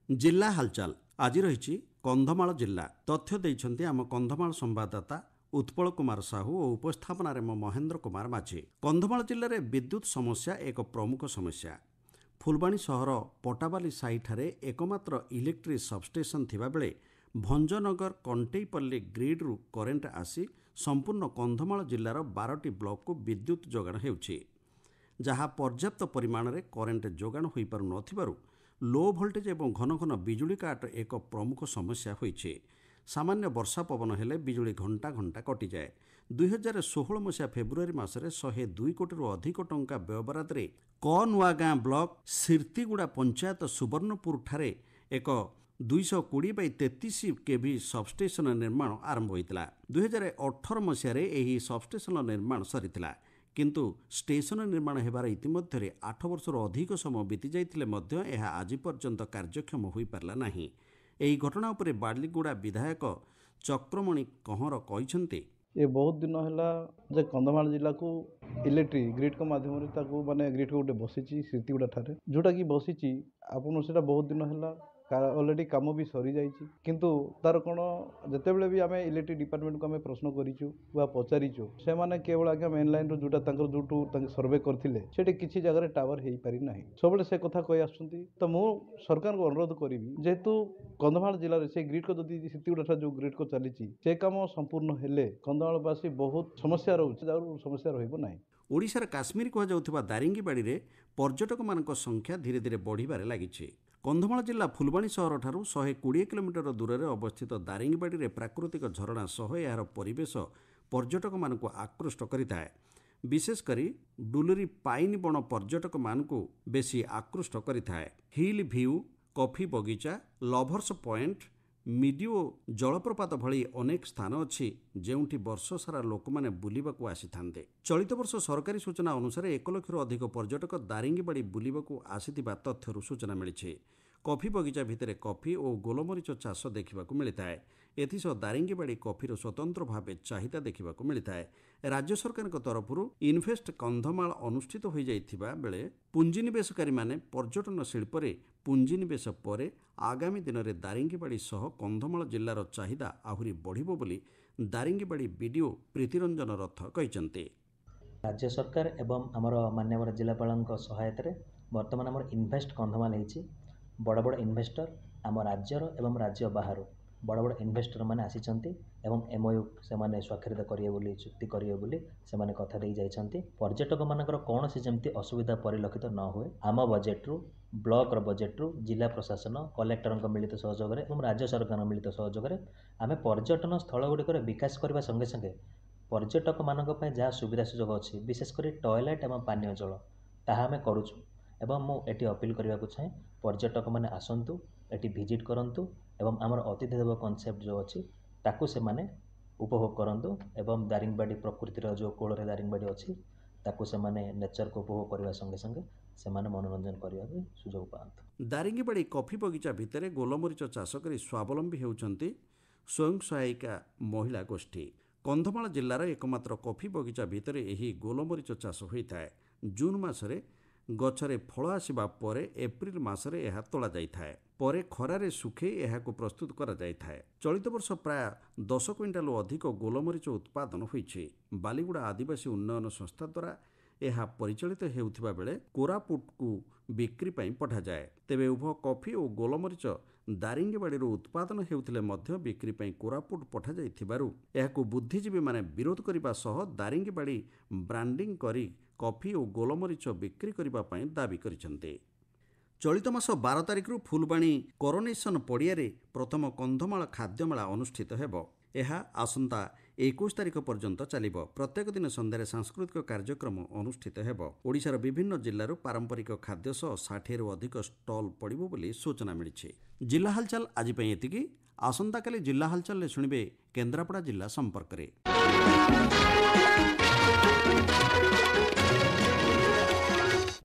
जिला हालचाल आज रही कंधमाल जिला तथ्य देइछन्ति आम कंधमाल संवाददाता उत्पल कुमार साहू और उपस्थापन मो महेन्द्र कुमार माझी। कंधमाल जिले में विद्युत समस्या एक प्रमुख समस्या। फुलबाणी सहर पटाबाली साईठारे एकमात्र इलेक्ट्रिक सबस्टेशन थिबा बेले भंजनगर कंटेईपल्ली ग्रिड्रु करेन्ट आसी संपूर्ण कंधमाल जिलार 12टी ब्लॉक को विद्युत जोगाण हेउछि, जहाँ पर्याप्त परिमाण में करेन्ट जोगाण होई पारु नथिबारु लो भोल्टेज एवं घन घन बिजुली काट एक प्रमुख समस्या होइछि। सामान्य वर्षा पवन हेले बिजुली घंटा घंटा कटि जाए। 2016 मसीहा फेब्रुआरी मासरे 102 कोटी अधिक टंका व्ययबराद रे क नुआगाँ ब्लॉक सिर्तिगुड़ा पंचायत सुवर्णपुर ठारे एक 220/33 केवी सबस्टेशन निर्माण आरंभ होइतिला। 2018 मसीहा रे एही सबस्टेशन निर्माण सरितिला, किंतु स्टेशन निर्माण हेबार इतिमध्यरे 8 वर्षर अधिक समय बीती जाइतिले मध्य एहा आज पर्यंत कार्यक्षम होई पारला नाही। एही घटना उपरे बालीगुड़ा विधायक चक्रमणि कंहर कहिसंते ये बहुत दिन है जे कंधमाल जिला को इलेक्ट्रिक ग्रिड को माध्यम माने ग्रिड को गोटे बसी सिर्तिगुड़ा ठारे जोटा कि बसी आपन से बहुत दिन है ऑलरेडी काम भी सरी जाइए, किंतु तार कौन जिते बड़े भी आम इलेक्ट्रिक डिपार्टमेंट को आम प्रश्न करूँ वा पचारिचु से मैंने केवल आगे मेन लाइन जोटा जो सर्वे करते से किसी जगह टावर हो पारि ना सब से कथा कही आसुँच। तो मु सरकार को अनुरोध करी जेहेतु कंधमाल जिले से ग्रिड को जब सिर्तिगुड़ा जो ग्रिड को चली से कम संपूर्ण हेले कंधमालवासी बहुत समस्या रोचे समस्या रहा। ओडिशार काश्मीर कहुवा दारिंगीबाड़ी रे पर्यटक मानक संख्या धीरे धीरे बढ़िबारे लागिछि। कंधमाल जिला फुलबाणी सहर ठारू 120 किलोमीटर दूर में अवस्थित दारिंगीबाड़ी रे प्राकृतिक झरणा सह यार परिवेश पर्यटक मानक आकृष्ट करिताए। विशेषकर डुलरी पाइन बण पर्यटक मानक बेसी आकृष्ट करिताए। हिल व्यू, कॉफी बगीचा, लभर्स पॉइंट, मिडियो जलप्रपात भली अनेक स्थान अच्छी जेउठी वर्ष सारा लोक माने बुलिबाकू आसीथांते। चलित वर्ष सरकारी सूचना अनुसार 1 लाख अधिक पर्यटक दारिंगीबाड़ी बुलिबाकू आसीथिबा तथ्यरू सूचना मिलिछि। कॉफी बगीचा भितर कॉफी और गोलमरीच चाष देखा मिलता है। एथिसह दारिंगीबाड़ी कॉफीर स्वतंत्र भाव चाहिदा देखा मिलता है। राज्य सरकार तरफ इन्वेस्ट कंधमाल अनुष्ठित हो जाइथिबा बेले पुंजीनिवेशकारी माने पर्यटन शिल्प रे पुंजीनिवेश पर आगामी दिन में दारिंगीबाड़ी सह कंधमाल जिलार चाहिदा आहुरी बढ़िबो बोली दारिंगीबाड़ी बीडीओ प्रीतिरंजन रथ कहिसंते। राज्य सरकार एवं आमर मान्यवर जिलापाल सहायता बर्तमान आमर इन्वेस्ट कंधमाल होइछि। बड़ बड़ इन्वेस्टर आम राज्यर एवं राज्य बाहर बड़ बड़ इन्वेस्टर माने आसीचंती एवं एमओयू से माने स्वाक्षरित करिए बोली चुक्ति करिए बोली से माने कथा देई जाइछंती। पर्यटक मानकर कौन से जमती असुविधा परिलक्षित न हुए आम बजेट्रु ब्लॉक बजेट्रु जिला प्रशासन कलेक्टर मिलित सहयोग एवं राज्य सरकार मिलित सहयोग आम पर्यटन स्थल गुड़िक विकास करने संगे संगे पर्यटक मानक पय जहाँ सुविधा सुजोग अच्छी विशेषकर टॉयलेट एवं पानीय जल ताहा आम करूछु। एवं मु एटी अपील करने को चाहे पर्यटक मैंने आसतु एटी विजिट करंतु एवं आमर अतिथि देव कॉन्सेप्ट जो अच्छी ताकू से माने उपभोग करंतु एवं दारिंगीबाड़ी प्रकृतिर जो कोଳରେ दारिंगीबाड़ी अच्छी ताकू से माने नेचर को उपभोग करने संगे संगे से माने मनोरंजन करने सुजोग पाआंतु। दारिंगीबाड़ी कॉफी बगीचा भितर गोलमरीच चाष कर स्वावलंबी होउछंती स्वयं सहायिका महिला गोष्ठी। कंधमाल जिलार एकमात्र कॉफी बगीचा भितर एही गोलमरीच चाष होइथाए। जून मासरे गछरे फल आसिबा परे एप्रिल मासरे एहा तोला जाइथाए, परे खरारे सुखे एहाकु प्रस्तुत करा जाइथाए। चलित वर्ष प्राय 10 क्विंटाल अधिक गोलमरीच उत्पादन होइछि। बालीगुड़ा आदिवासी उन्नयन संस्था द्वारा एहा परिचालित हेउथिबा बेले कोरापुट को बिक्री पई पठा जाए। तेबे उभय कॉफी और गोलमरीच दारिंगीबाड़ी उत्पादन हेउथिले मध्य बिक्री पई कोरापुट पठा जाइथिबारु एहाकु बुद्धिजीवी माने विरोध करिबा सह दारिंगीबाड़ी ब्रांडिंग करी कॉफी और गोलमरीच बिक्री करिबा पई दाबी करिसंते। चलित मास 12 तारिख फुलबाणी कोरोनेशन पड़ियारे प्रथम कंधमाल खाद्यमेला अनुष्ठित हेबो। यह आसंता 21 तारिख पर्यंत चलिबो। प्रत्येक दिन संध्यारे सांस्कृतिक कार्यक्रम अनुष्ठित हेबो। ओडिशार विभिन्न जिल्लारू पारंपरिक खाद्य सह 60 रु अधिक स्टॉल पड़िबो बोली सूचना मिलिछि। जिला हालचाल आज पई एतिकी। आसंता काली जिला हालचाल शुणिबे केन्द्रापड़ा जिला संपर्क रे।